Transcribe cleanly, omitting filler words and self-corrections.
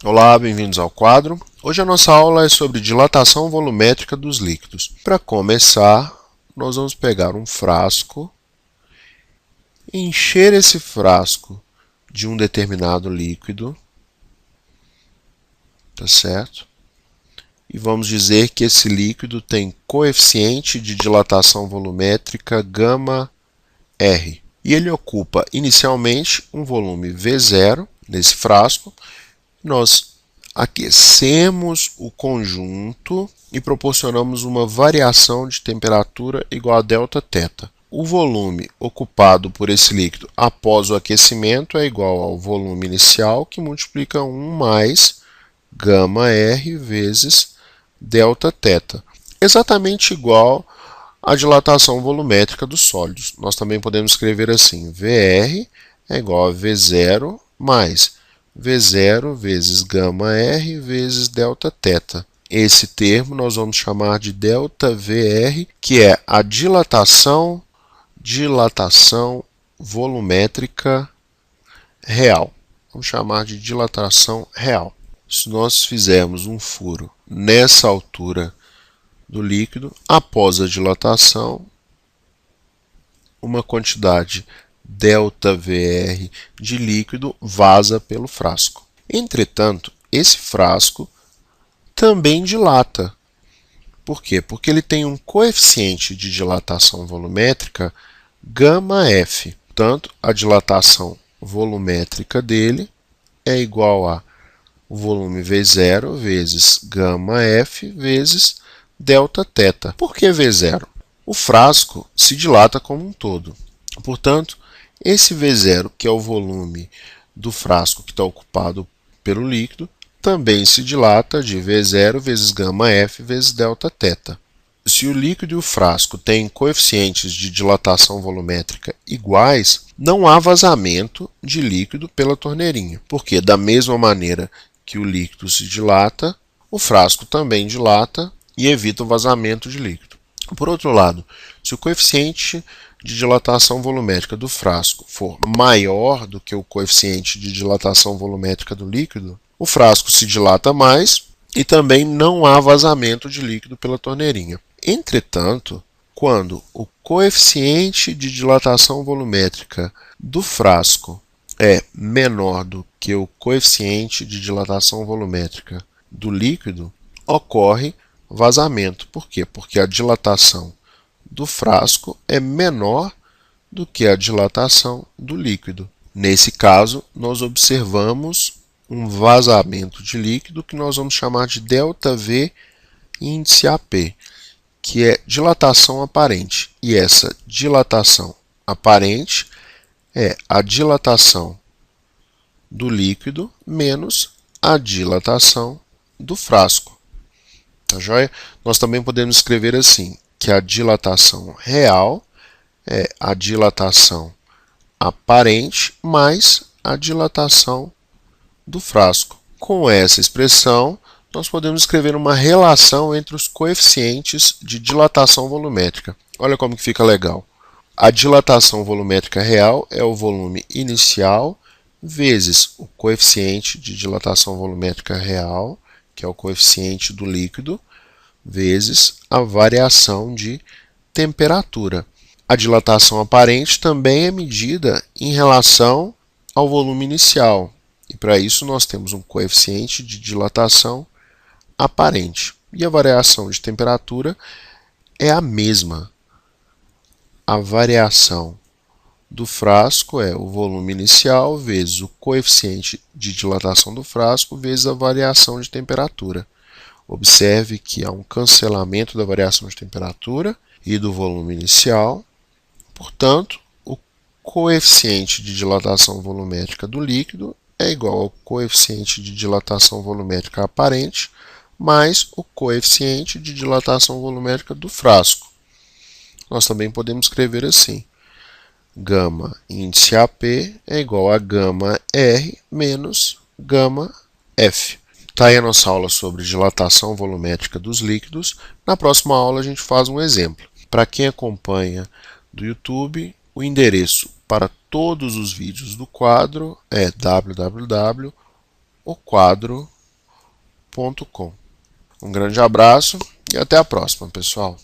Olá, bem-vindos ao quadro. Hoje a nossa aula é sobre dilatação volumétrica dos líquidos. Para começar, nós vamos pegar um frasco, encher esse frasco de um determinado líquido, tá certo? E vamos dizer que esse líquido tem coeficiente de dilatação volumétrica γr. E ele ocupa inicialmente um volume V0 nesse frasco. Nós aquecemos o conjunto e proporcionamos uma variação de temperatura igual a Δθ. O volume ocupado por esse líquido após o aquecimento é igual ao volume inicial, que multiplica 1 mais γr vezes Δθ. Exatamente igual à dilatação volumétrica dos sólidos. Nós também podemos escrever assim: VR é igual a V0 mais V0 vezes γr vezes Δθ. Esse termo nós vamos chamar de ΔVR, que é a dilatação volumétrica real. Vamos chamar de dilatação real. Se nós fizermos um furo nessa altura do líquido, após a dilatação, uma quantidade ΔVR de líquido vaza pelo frasco. Entretanto, esse frasco também dilata. Por quê? Porque ele tem um coeficiente de dilatação volumétrica γF. Portanto, a dilatação volumétrica dele é igual a o volume V0 vezes γF vezes Δθ. Por que V0? O frasco se dilata como um todo. Portanto, esse V0, que é o volume do frasco que está ocupado pelo líquido, também se dilata de V0 vezes γF vezes Δθ. Se o líquido e o frasco têm coeficientes de dilatação volumétrica iguais, não há vazamento de líquido pela torneirinha, porque da mesma maneira que o líquido se dilata, o frasco também dilata e evita o vazamento de líquido. Por outro lado, se o coeficiente de dilatação volumétrica do frasco for maior do que o coeficiente de dilatação volumétrica do líquido, o frasco se dilata mais e também não há vazamento de líquido pela torneirinha. Entretanto, quando o coeficiente de dilatação volumétrica do frasco é menor do que o coeficiente de dilatação volumétrica do líquido, ocorre vazamento. Por quê? Porque a dilatação do frasco é menor do que a dilatação do líquido. Nesse caso, nós observamos um vazamento de líquido que nós vamos chamar de ΔV índice AP, que é dilatação aparente. E essa dilatação aparente é a dilatação do líquido menos a dilatação do frasco. Tá joia? Nós também podemos escrever assim, que a dilatação real é a dilatação aparente mais a dilatação do frasco. Com essa expressão, nós podemos escrever uma relação entre os coeficientes de dilatação volumétrica. Olha como que fica legal. A dilatação volumétrica real é o volume inicial vezes o coeficiente de dilatação volumétrica real, que é o coeficiente do líquido, vezes a variação de temperatura. A dilatação aparente também é medida em relação ao volume inicial. E para isso nós temos um coeficiente de dilatação aparente. E a variação de temperatura é a mesma. A variação do frasco é o volume inicial vezes o coeficiente de dilatação do frasco vezes a variação de temperatura. Observe que há um cancelamento da variação de temperatura e do volume inicial. Portanto, o coeficiente de dilatação volumétrica do líquido é igual ao coeficiente de dilatação volumétrica aparente mais o coeficiente de dilatação volumétrica do frasco. Nós também podemos escrever assim: γ índice AP é igual a γr menos γf. Está aí a nossa aula sobre dilatação volumétrica dos líquidos. Na próxima aula a gente faz um exemplo. Para quem acompanha do YouTube, o endereço para todos os vídeos do quadro é www.quadro.com. oquadro.com. Um grande abraço e até a próxima, pessoal.